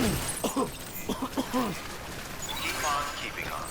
Keep on keeping on.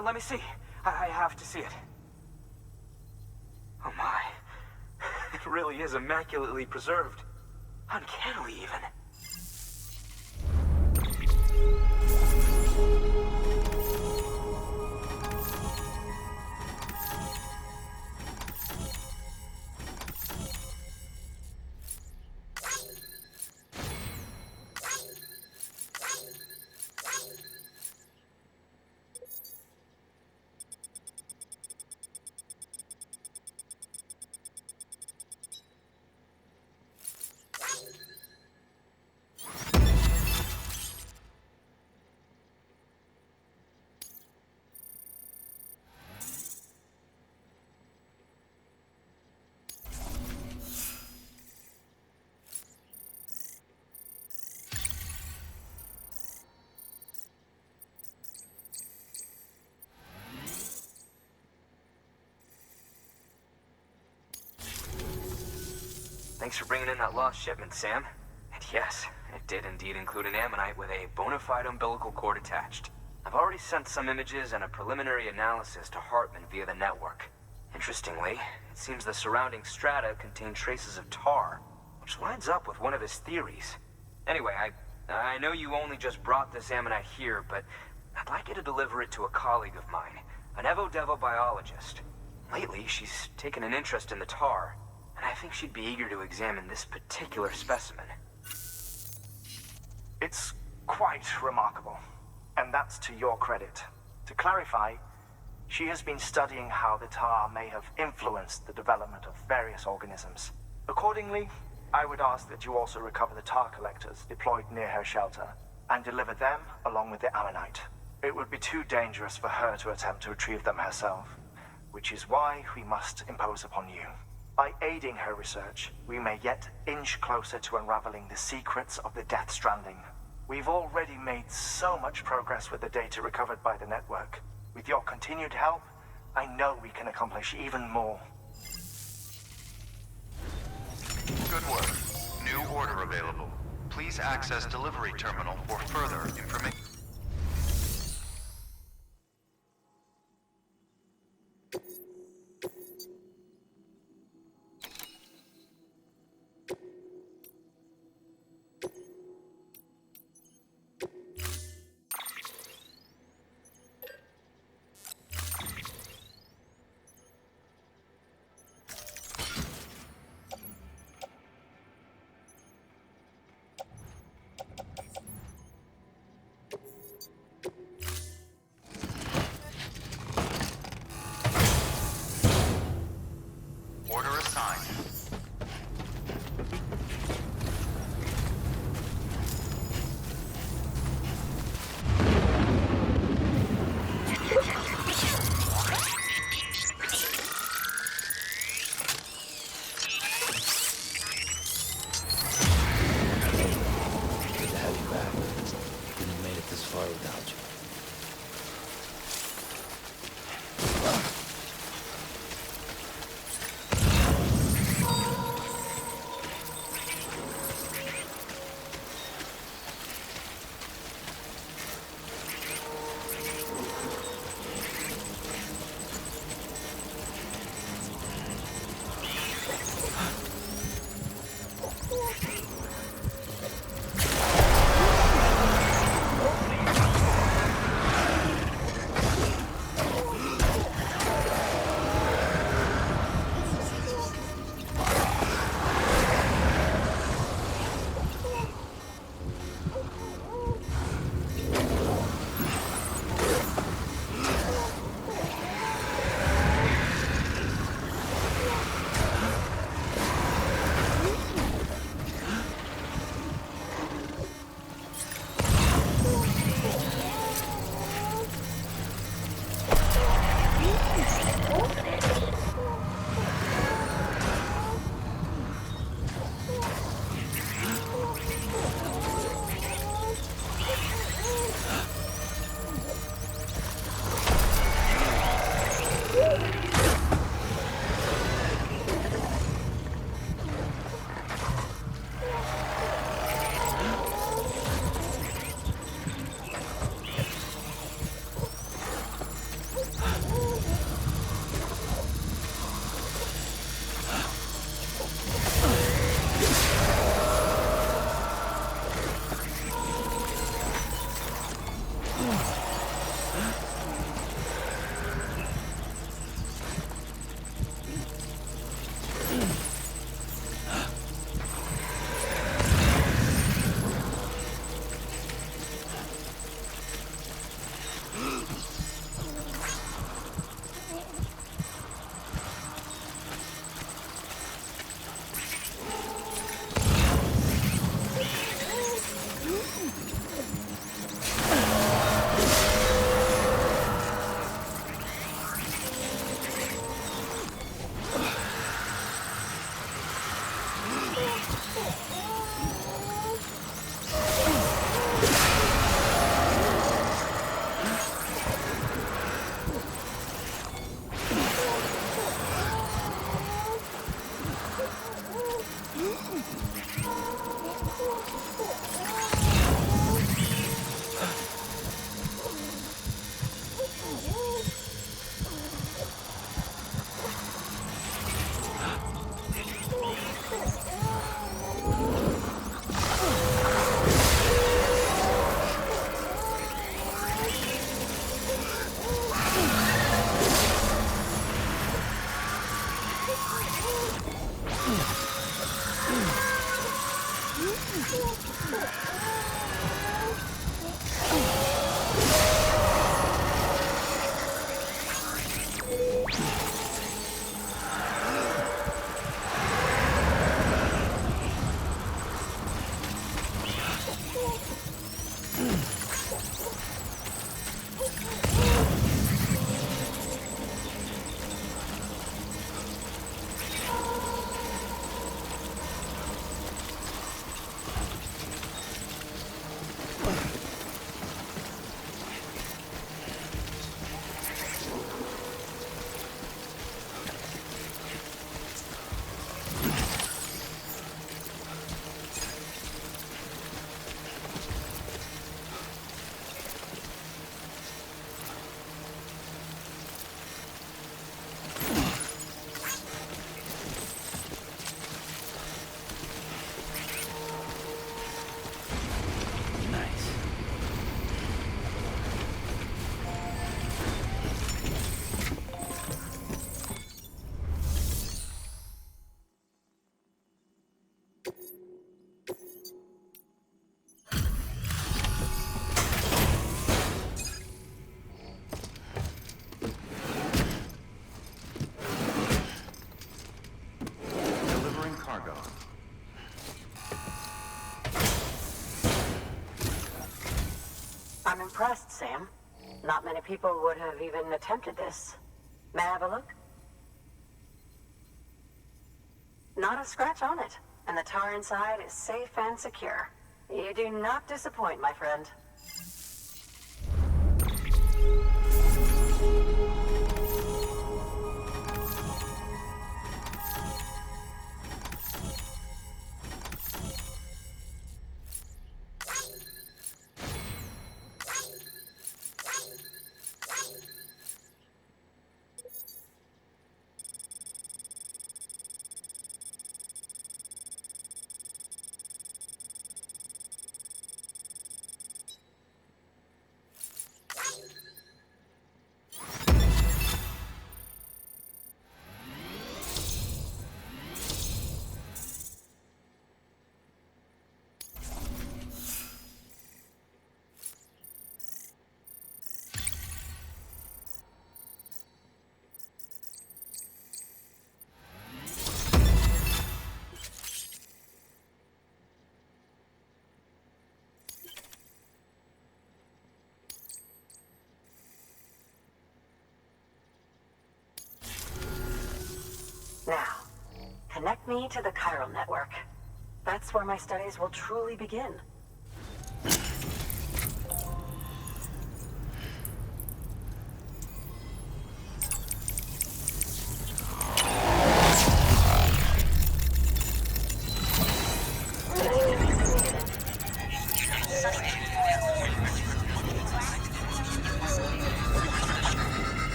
Let me see. I have to see it. Oh my. It really is immaculately preserved. Uncannily even. Thanks for bringing in that lost shipment, Sam. And yes, it did indeed include an ammonite with a bona fide umbilical cord attached. I've already sent some images and a preliminary analysis to Hartman via the network. Interestingly, it seems the surrounding strata contain traces of tar, which lines up with one of his theories. Anyway, I know you only just brought this ammonite here, but I'd like you to deliver it to a colleague of mine, an Evo-Devo biologist. Lately, she's taken an interest in the tar, and I think she'd be eager to examine this particular specimen. It's quite remarkable, and that's to your credit. To clarify, she has been studying how the tar may have influenced the development of various organisms. Accordingly, I would ask that you also recover the tar collectors deployed near her shelter, and deliver them along with the ammonite. It would be too dangerous for her to attempt to retrieve them herself, which is why we must impose upon you. By aiding her research, we may yet inch closer to unraveling the secrets of the Death Stranding. We've already made so much progress with the data recovered by the network. With your continued help, I know we can accomplish even more. Good work. New order available. Please access delivery terminal for further information. impressed, Sam. Not many people would have even attempted this. May I have a look? Not a scratch on it, and the tar inside is safe and secure. You do not disappoint, my friend. Now, connect me to the chiral network. That's where my studies will truly begin.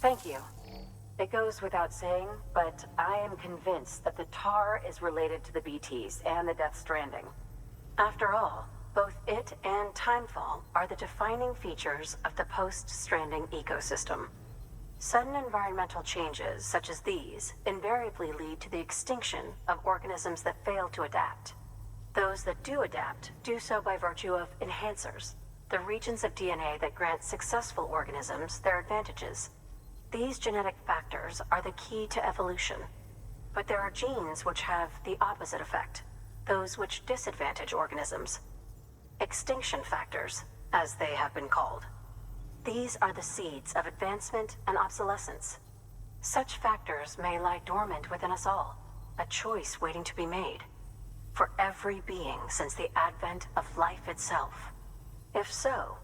Thank you. It goes without saying, but I am convinced that the tar is related to the BTs and the Death Stranding. After all, both it and Timefall are the defining features of the post-Stranding ecosystem. Sudden environmental changes such as these invariably lead to the extinction of organisms that fail to adapt. Those that do adapt do so by virtue of enhancers, the regions of DNA that grant successful organisms their advantages. These genetic factors are the key to evolution. But there are genes which have the opposite effect, those which disadvantage organisms. Extinction factors, as they have been called. These are the seeds of advancement and obsolescence. Such factors may lie dormant within us all, a choice waiting to be made. For every being since the advent of life itself. If so,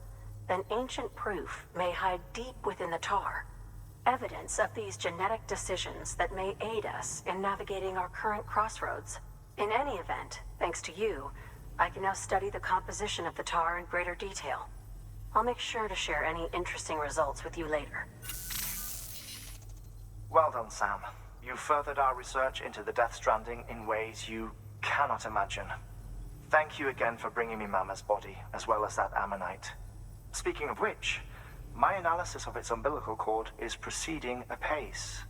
then ancient proof may hide deep within the tar. Evidence of these genetic decisions that may aid us in navigating our current crossroads. In any event, thanks to you, I can now study the composition of the tar in greater detail. I'll make sure to share any interesting results with you later. Well done, Sam. You furthered our research into the Death Stranding in ways you cannot imagine. Thank you again for bringing me Mama's body, as well as that ammonite. Speaking of which, my analysis of its umbilical cord is proceeding apace.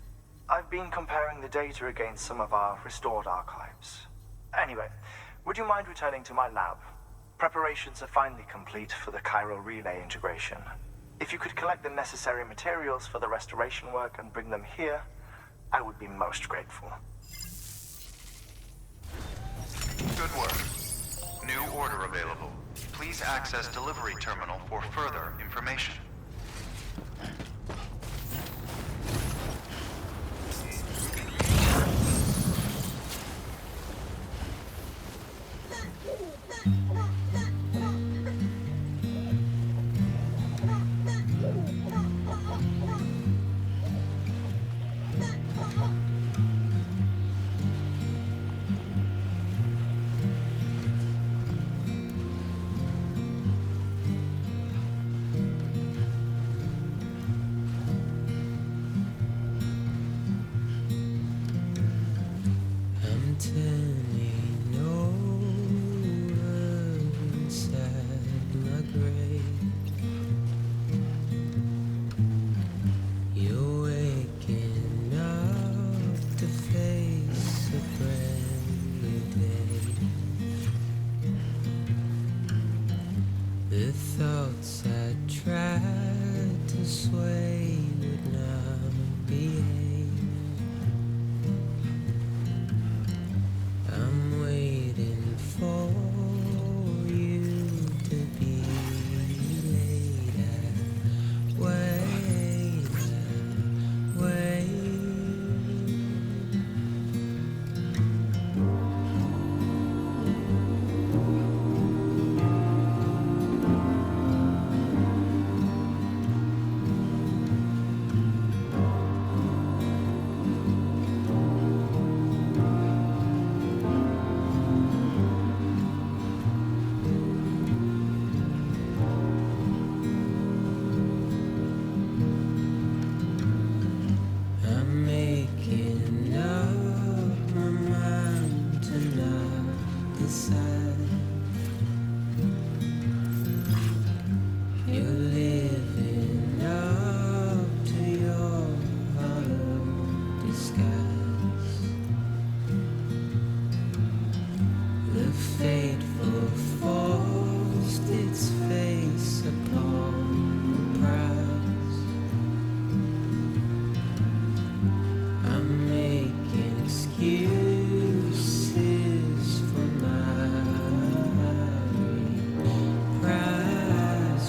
I've been comparing the data against some of our restored archives. Anyway, would you mind returning to my lab? Preparations are finally complete for the chiral relay integration. If you could collect the necessary materials for the restoration work and bring them here, I would be most grateful. Good work. New order available. Please access delivery terminal for further information. I'm turning over. the side. You're living up to your hollow disguise. The fateful forced its face upon the prize. I'm making excuses for my reprise.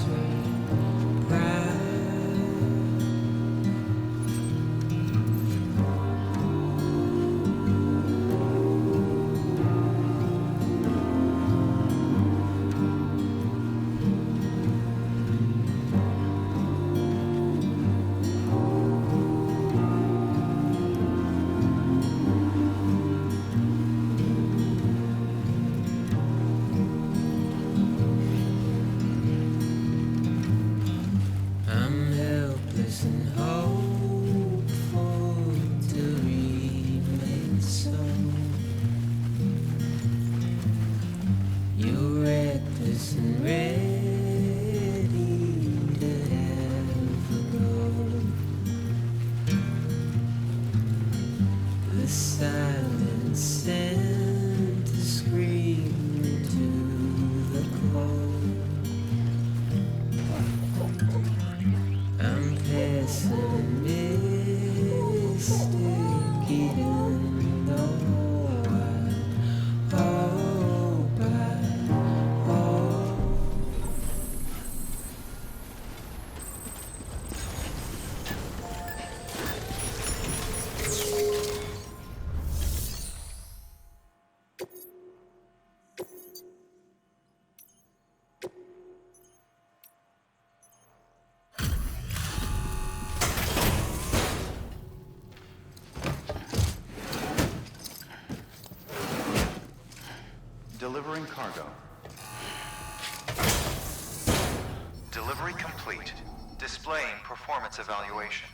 I'm helpless and hopeful to remain so. You're reckless and ready to ever go. The silence sent a scream into the cold. I'm pessimistic, even though I hope I hope. Delivering cargo. Delivery complete. Displaying performance evaluation.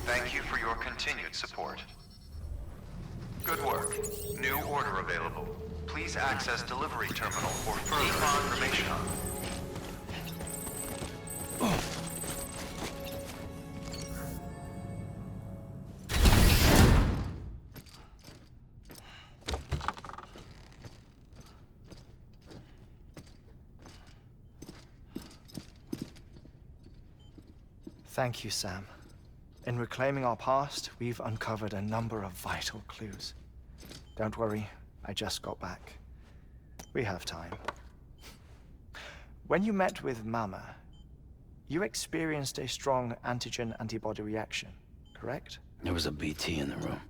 Thank you for your continued support. Good work. New order available. Please access delivery terminal for further information. Thank you, Sam. In reclaiming our past, we've uncovered a number of vital clues. Don't worry, I just got back. We have time. When you met with Mama, you experienced a strong antigen-antibody reaction, correct? There was a BT in the room.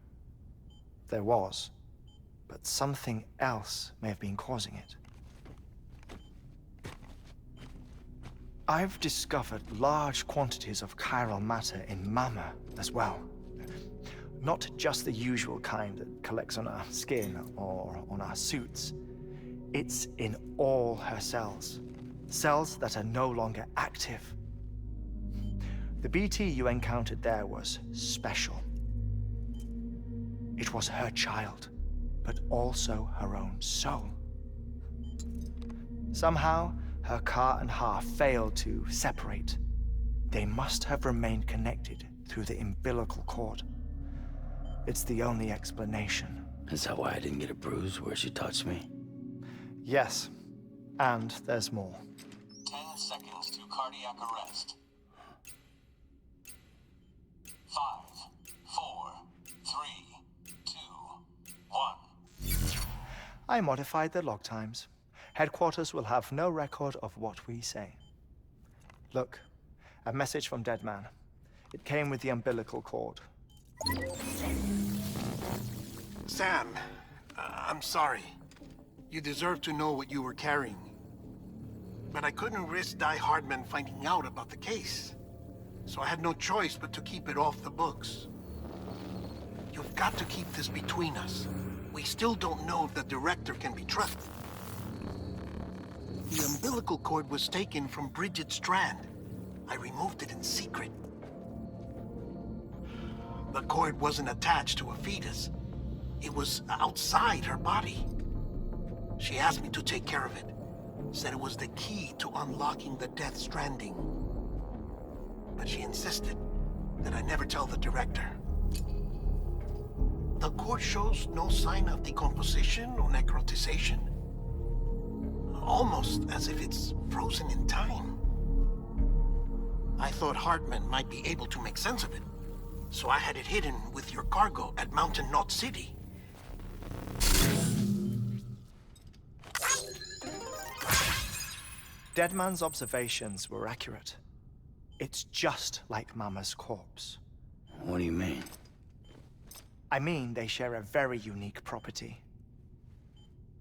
There was, but something else may have been causing it. I've discovered large quantities of chiral matter in Mama as well. Not just the usual kind that collects on our skin or on our suits. It's in all her cells. Cells that are no longer active. The BT you encountered there was special. It was her child, but also her own soul. Somehow, her car and half failed to separate. They must have remained connected through the umbilical cord. It's the only explanation. Is that why I didn't get a bruise where she touched me? Yes, And there's more. 10 seconds to cardiac arrest. 5, 4, 3, 2, 1. I modified the log times. Headquarters will have no record of what we say. Look, a message from Dead Man. It came with the umbilical cord. Sam, I'm sorry. You deserve to know what you were carrying. But I couldn't risk Di Hardman finding out about the case. So I had no choice but to keep it off the books. You've got to keep this between us. We still don't know if the director can be trusted. The umbilical cord was taken from Bridget Strand. I removed it in secret. The cord wasn't attached to a fetus. It was outside her body. She asked me to take care of it. Said it was the key to unlocking the Death Stranding. But she insisted that I never tell the director. The cord shows no sign of decomposition or necrotization. Almost as if it's frozen in time. I thought Hartman might be able to make sense of it, so I had it hidden with your cargo at Mountain Knot City. Deadman's observations were accurate. It's just like Mama's corpse. What do you mean? I mean, they share a very unique property.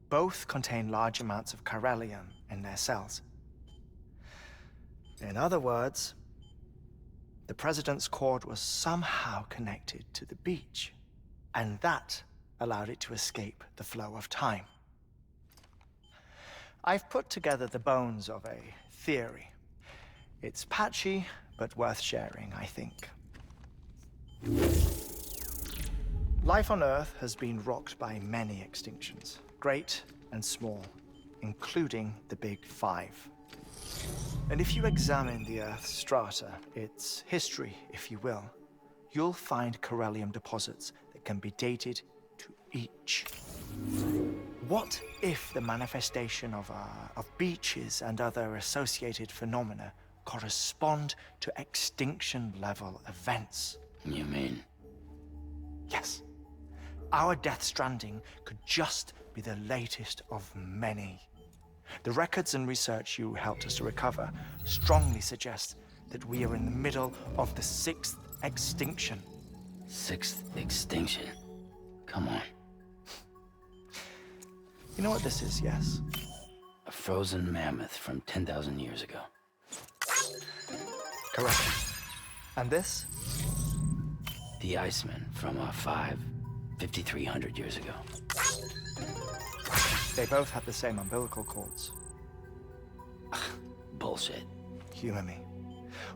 Both contain large amounts of chiralium in their cells. In other words, the President's cord was somehow connected to the beach, and that allowed it to escape the flow of time. I've put together the bones of a theory. It's patchy, but worth sharing, I think. Life on Earth has been rocked by many extinctions, great and small, including the Big Five. And if you examine the Earth's strata, its history, if you will, you'll find chiralium deposits that can be dated to each. What if the manifestation of beaches and other associated phenomena correspond to extinction-level events? You mean? Yes. Our Death Stranding could just be the latest of many. The records and research you helped us to recover strongly suggest that we are in the middle of the 6th extinction. 6th extinction? Come on. You know what this is, yes? A frozen mammoth from 10,000 years ago. Correct. And this? The Iceman from 5,300 years ago. They both have the same umbilical cords. Bullshit. Humor me.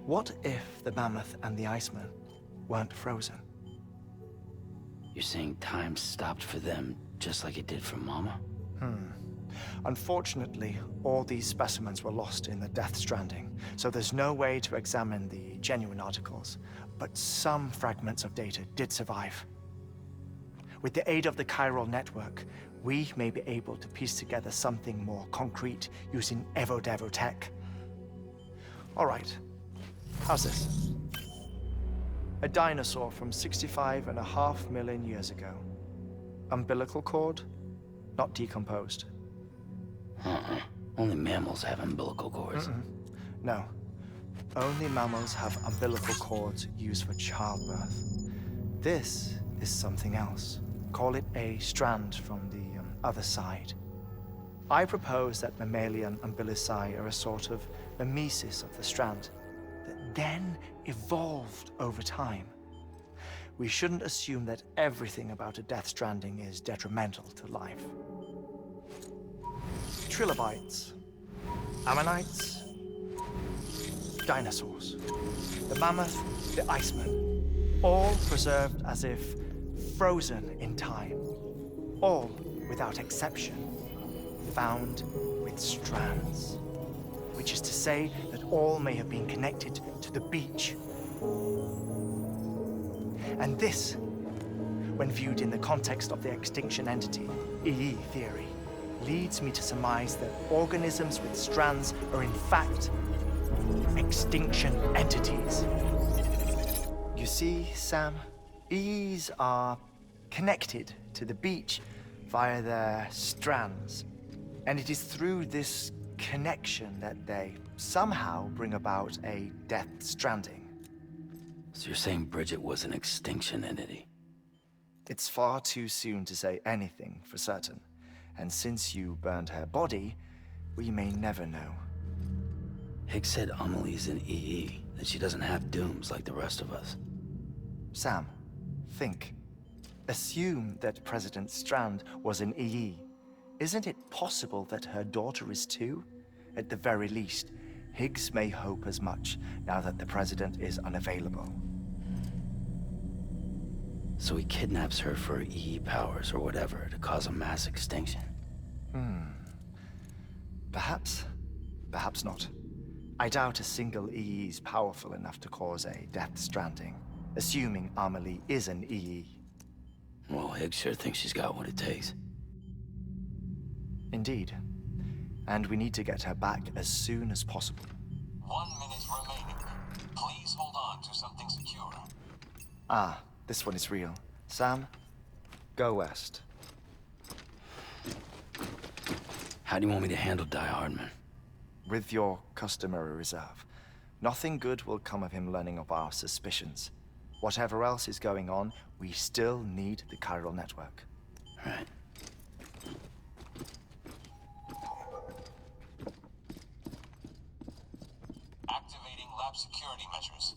What if the mammoth and the Iceman weren't frozen? You're saying time stopped for them just like it did for Mama? Unfortunately, all these specimens were lost in the Death Stranding, so there's no way to examine the genuine articles, but some fragments of data did survive. With the aid of the chiral network, we may be able to piece together something more concrete using Evo-Devo tech. All right, how's this? A dinosaur from 65.5 million years ago. Umbilical cord, not decomposed. Only mammals have umbilical cords. No. Only mammals have umbilical cords used for childbirth. This is something else. Call it a strand from the other side. I propose that mammalian umbilici are a sort of mimesis of the strand that then evolved over time. We shouldn't assume that everything about a Death Stranding is detrimental to life. Trilobites, ammonites, dinosaurs, the mammoth, the Iceman, all preserved as if frozen in time, all without exception found with strands, which is to say that all may have been connected to the beach. And this, when viewed in the context of the extinction entity, EE theory, leads me to surmise that organisms with strands are in fact extinction entities. You see, Sam, EEs are connected to the beach via their strands. And it is through this connection that they somehow bring about a Death Stranding. So you're saying Bridget was an extinction entity? It's far too soon to say anything for certain. And since you burned her body, we may never know. Higgs said Amelie's an EE, that she doesn't have dooms like the rest of us. Sam, think. Assume that President Strand was an EE. Isn't it possible that her daughter is too? At the very least, Higgs may hope as much now that the President is unavailable. So he kidnaps her for EE powers or whatever to cause a mass extinction? Perhaps. Perhaps not. I doubt a single EE is powerful enough to cause a Death Stranding, assuming Amelie is an EE. Well, Higgs sure thinks she's got what it takes. Indeed. And we need to get her back as soon as possible. 1 minute remaining. Please hold on to something secure. Ah, this one is real. Sam, go west. How do you want me to handle Die Hardman? With your customary reserve. Nothing good will come of him learning of our suspicions. Whatever else is going on, we still need the chiral network. Right. Activating lab security measures.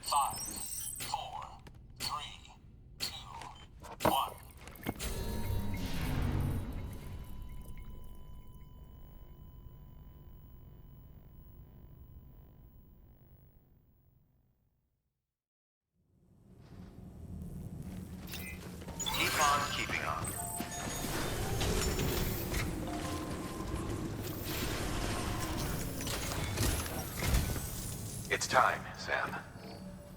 5, 4, 3, 2, 1. Keep on keeping on. It's time, Sam.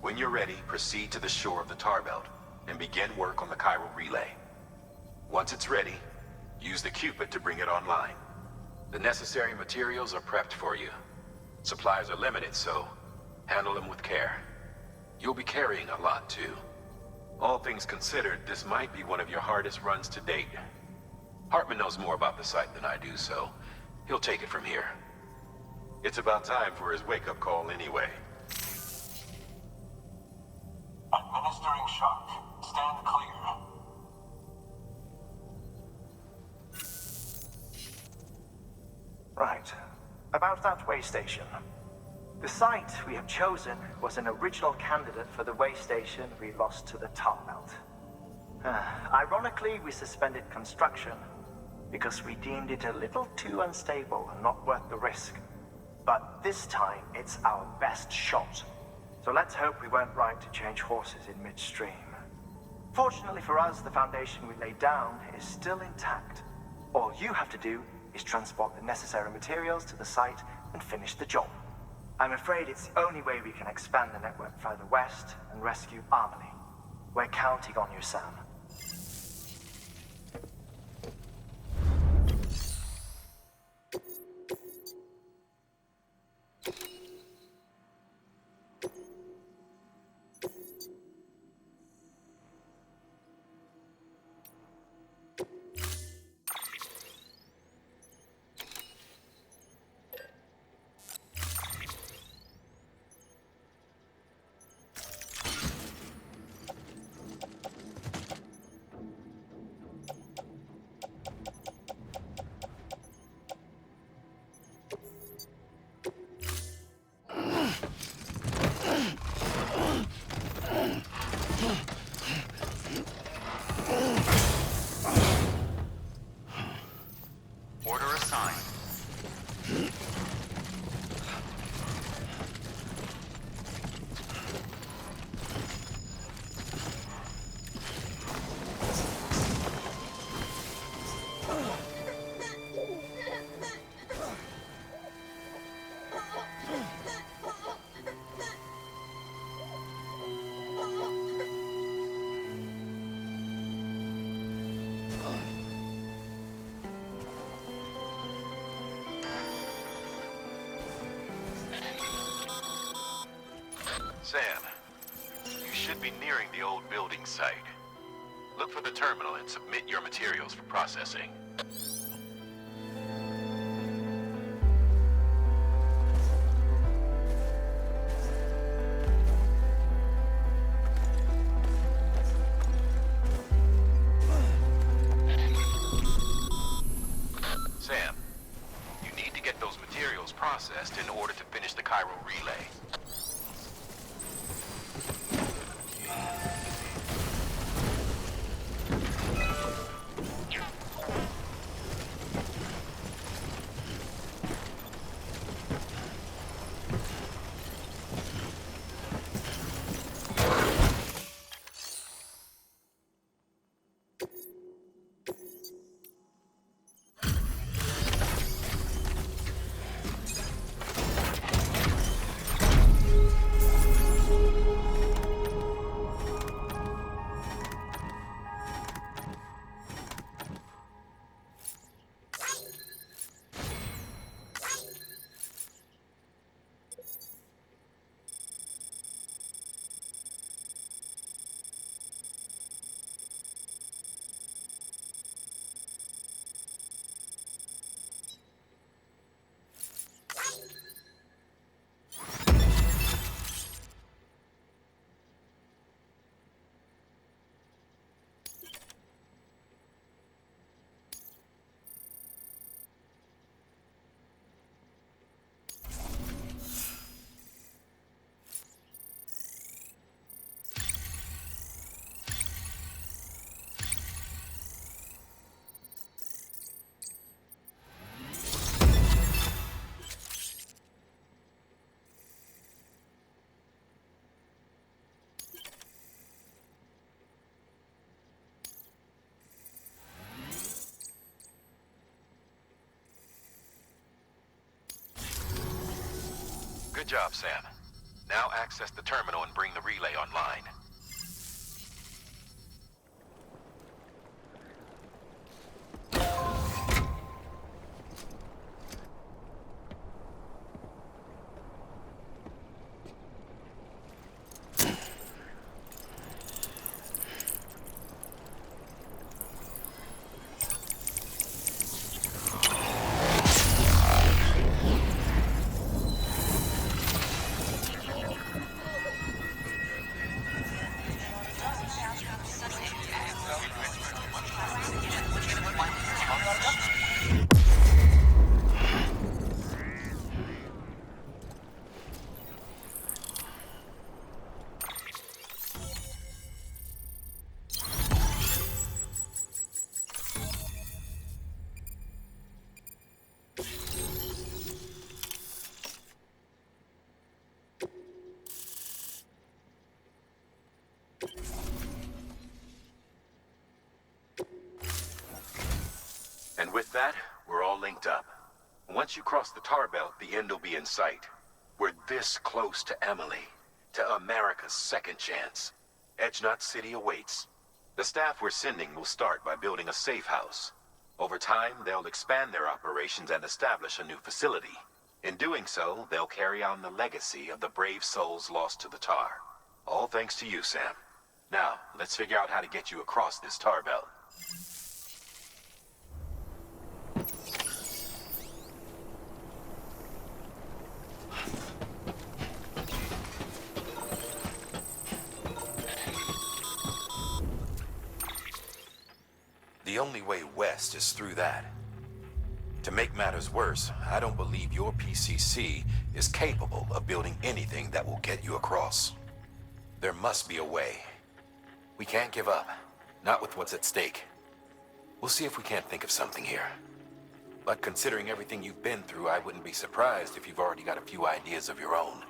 When you're ready, proceed to the shore of the tar belt and begin work on the chiral relay. Once it's ready, use the Cupid to bring it online. The necessary materials are prepped for you. Supplies are limited, so handle them with care. You'll be carrying a lot, too. All things considered, this might be one of your hardest runs to date. Hartman knows more about the site than I do, so he'll take it from here. It's about time for his wake-up call anyway. Administering shock. Stand clear. Right. About that way station. The site we have chosen was an original candidate for the way station we lost to the tar belt. Ironically, we suspended construction because we deemed it a little too unstable and not worth the risk. But this time, it's our best shot. So let's hope we weren't right to change horses in midstream. Fortunately for us, the foundation we laid down is still intact. All you have to do is transport the necessary materials to the site and finish the job. I'm afraid it's the only way we can expand the network further west and rescue Amelie. We're counting on you, Sam. Order assigned. Sam, you should be nearing the old building site. Look for the terminal and submit your materials for processing. Sam, you need to get those materials processed in order to finish the Cairo relay. Good job, Sam. Now access the terminal and bring the relay online. And with that, we're all linked up. Once you cross the tar belt, the end will be in sight. We're this close to Emily, to America's second chance. Edgenut City awaits. The staff we're sending will start by building a safe house. Over time, they'll expand their operations and establish a new facility. In doing so, they'll carry on the legacy of the brave souls lost to the tar. All thanks to you, Sam. Now, let's figure out how to get you across this tar belt. The only way west is through that. To make matters worse, I don't believe your PCC is capable of building anything that will get you across. There must be a way. We can't give up, not with what's at stake. We'll see if we can't think of something here. But considering everything you've been through, I wouldn't be surprised if you've already got a few ideas of your own.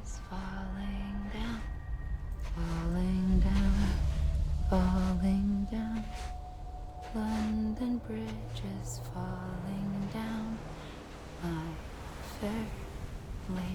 is falling down, falling down, falling down. London Bridge is falling down, my fair lady.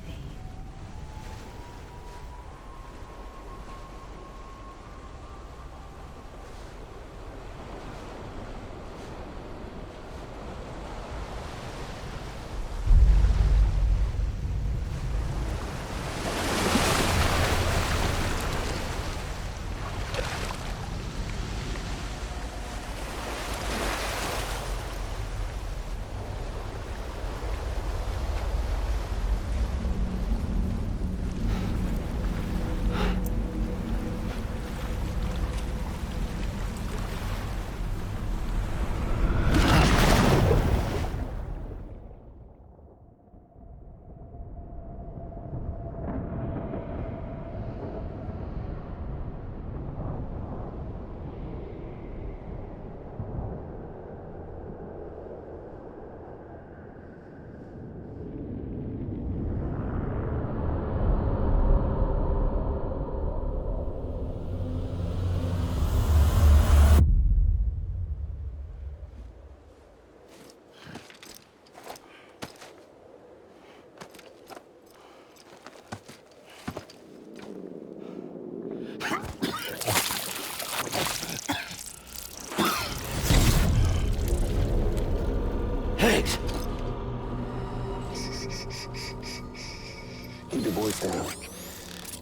Keep your voice down.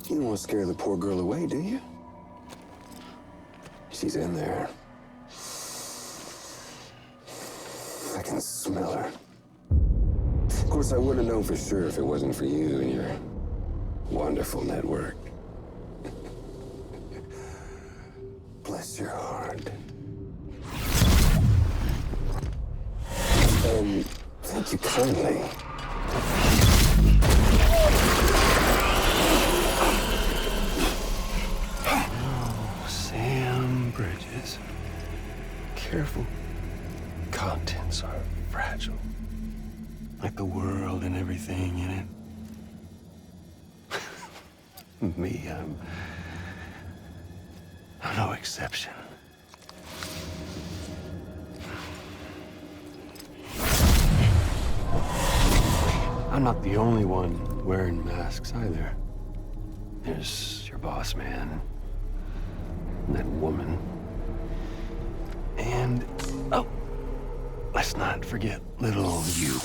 You don't want to scare the poor girl away, do you? She's in there. I can smell her. Of course, I wouldn't know for sure if it wasn't for you and your wonderful network. Bless your heart. And thank you kindly. Oh, Sam Bridges. Careful. Contents are fragile. Like the world and everything in it. Me, I'm no exception. I'm not the only one wearing masks either. There's your boss man, and that woman, and, oh, let's not forget little you.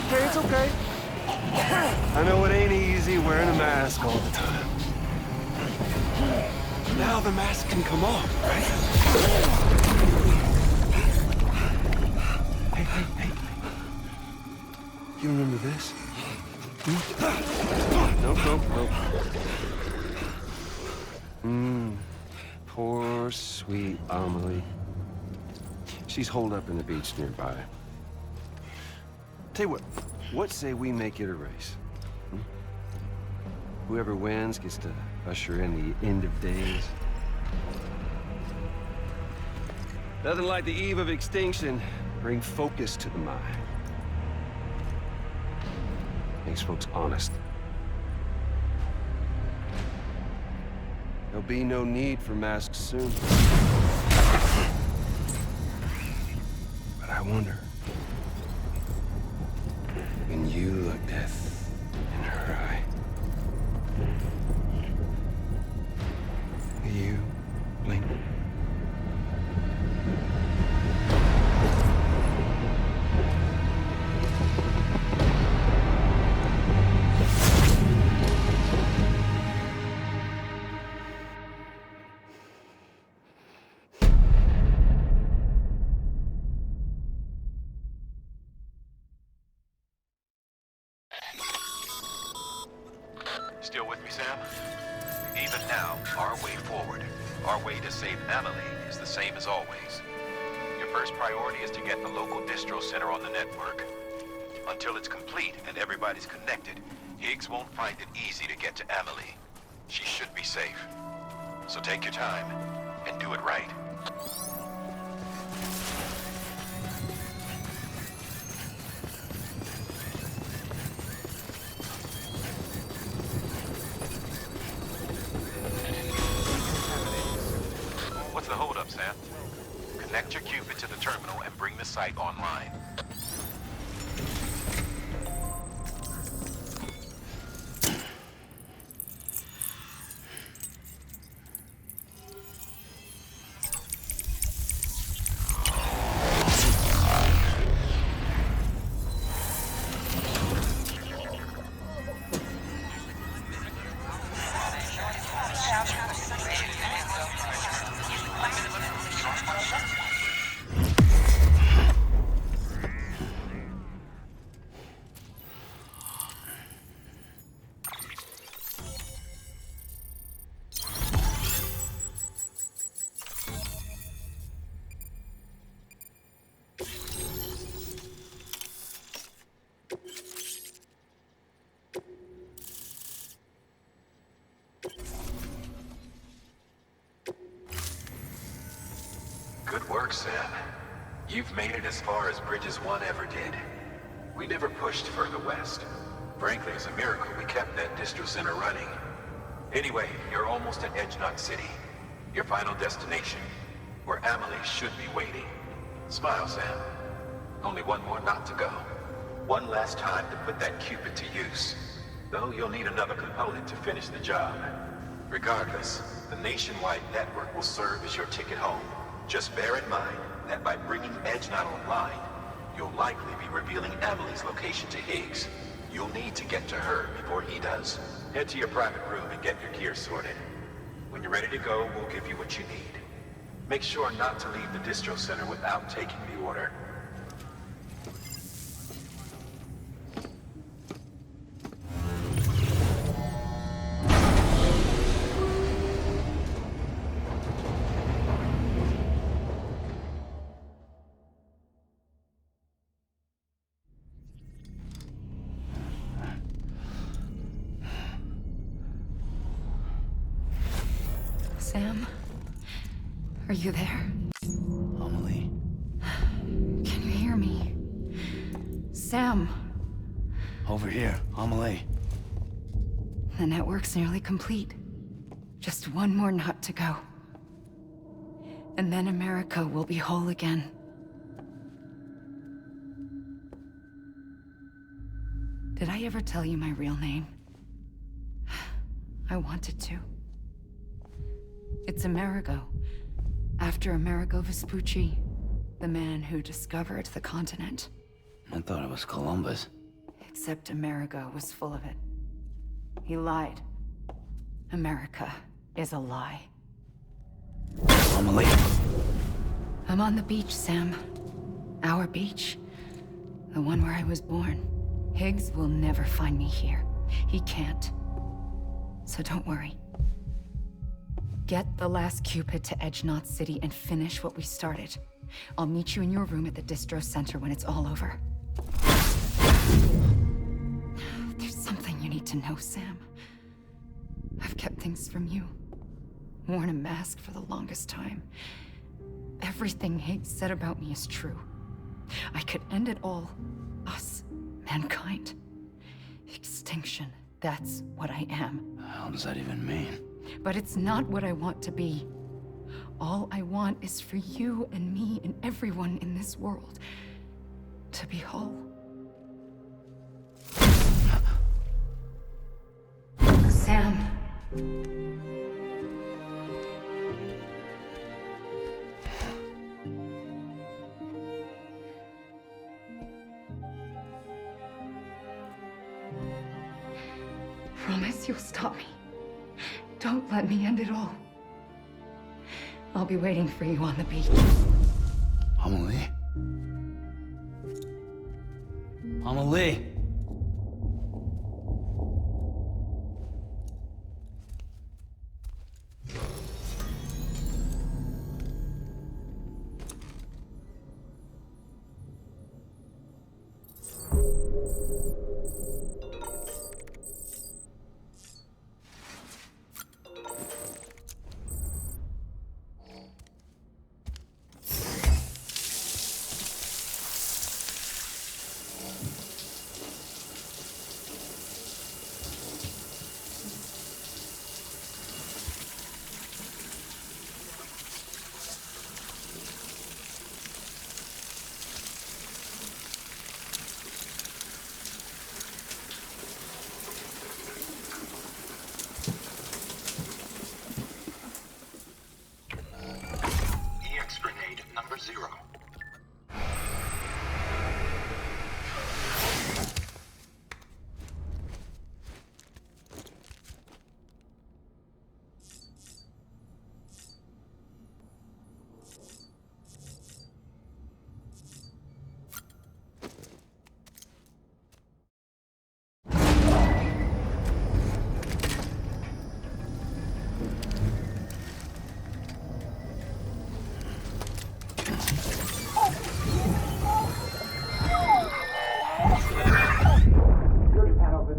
Okay, it's okay. I know it ain't easy wearing a mask all the time. Now the mask can come off, right? Hey. You remember this? Nope. Poor, sweet Amelie. She's holed up in the beach nearby. Tell you what say we make it a race? Whoever wins gets to usher in the end of days. Nothing like the eve of extinction. Bring focus to the mind. Makes folks honest. There'll be no need for masks soon. But I wonder, when you look death in her eye, will you blink? Still with me, Sam? Even now, our way forward, our way to save Amelie is the same as always. Your first priority is to get the local distro center on the network. Until it's complete and everybody's connected, Higgs won't find it easy to get to Amelie. She should be safe. So take your time and do it right. Connect your Cupid to the terminal and bring the site online. Good work, Sam. You've made it as far as Bridges 1 ever did. We never pushed further west. Frankly, it's a miracle we kept that distro center running. Anyway, you're almost at Edge Knot City, your final destination, where Amelie should be waiting. Smile, Sam. Only one more knot to go. One last time to put that Cupid to use. Though you'll need another component to finish the job. Regardless, the nationwide network will serve as your ticket home. Just bear in mind that by bringing Edge Knot online, you'll likely be revealing Amelie's location to Higgs. You'll need to get to her before he does. Head to your private room and get your gear sorted. When you're ready to go, we'll give you what you need. Make sure not to leave the distro center without taking the order. Sam? Are you there? Amelie? Can you hear me? Sam! Over here, Amelie. The network's nearly complete. Just one more knot to go. And then America will be whole again. Did I ever tell you my real name? I wanted to. It's Amerigo, after Amerigo Vespucci, the man who discovered the continent. I thought it was Columbus. Except Amerigo was full of it. He lied. America is a lie. Amelie! I'm on the beach, Sam. Our beach. The one where I was born. Higgs will never find me here. He can't. So don't worry. Get the last Cupid to Edge Knot City and finish what we started. I'll meet you in your room at the distro center when it's all over. There's something you need to know, Sam. I've kept things from you. Worn a mask for the longest time. Everything Higgs said about me is true. I could end it all. Us. Mankind. Extinction. That's what I am. How does that even mean? But it's not what I want to be. All I want is for you and me and everyone in this world to be whole. Sam. Promise you'll stop me. Don't let me end it all. I'll be waiting for you on the beach. Amelie? Amelie!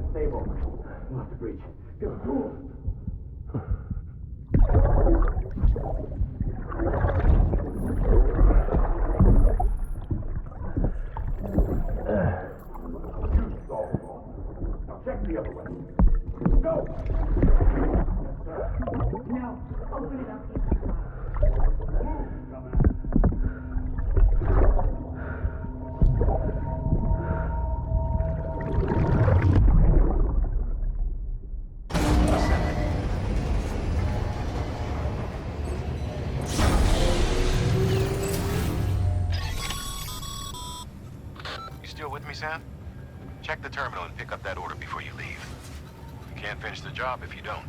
unstable. We'll have to breach. Go. Now check the other way. Go! No, open it up. You still with me, Sam? Check the terminal and pick up that order before you leave. You can't finish the job if you don't.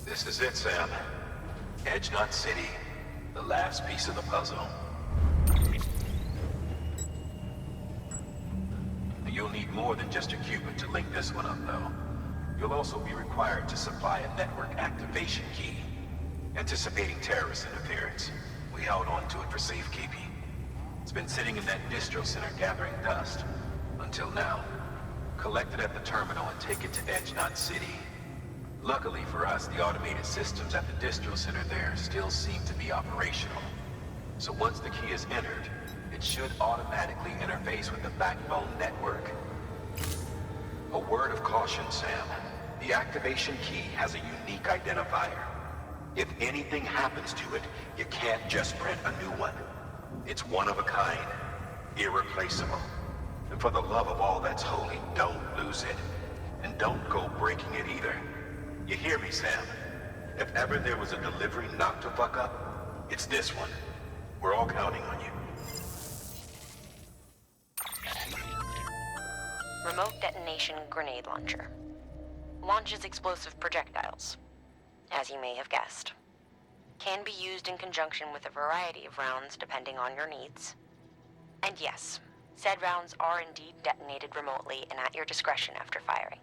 This is it, Sam. Edge Knot City, the last piece of the puzzle. You'll need more than just a Cupid to link this one up, though. You'll also be required to supply a network activation key. Anticipating terrorist interference, we held on to it for safekeeping. It's been sitting in that distro center gathering dust. Until now. Collect it at the terminal and take it to Edge Knot City. Luckily for us, the automated systems at the distro center there still seem to be operational. So once the key is entered, it should automatically interface with the backbone network. A word of caution, Sam. The activation key has a unique identifier. If anything happens to it, you can't just print a new one. It's one of a kind, irreplaceable. And for the love of all that's holy, don't lose it. And don't go breaking it either. You hear me, Sam? If ever there was a delivery not to fuck up, it's this one. We're all counting on you. Remote detonation grenade launcher. Launches explosive projectiles. As you may have guessed. Can be used in conjunction with a variety of rounds depending on your needs. And yes, said rounds are indeed detonated remotely and at your discretion after firing.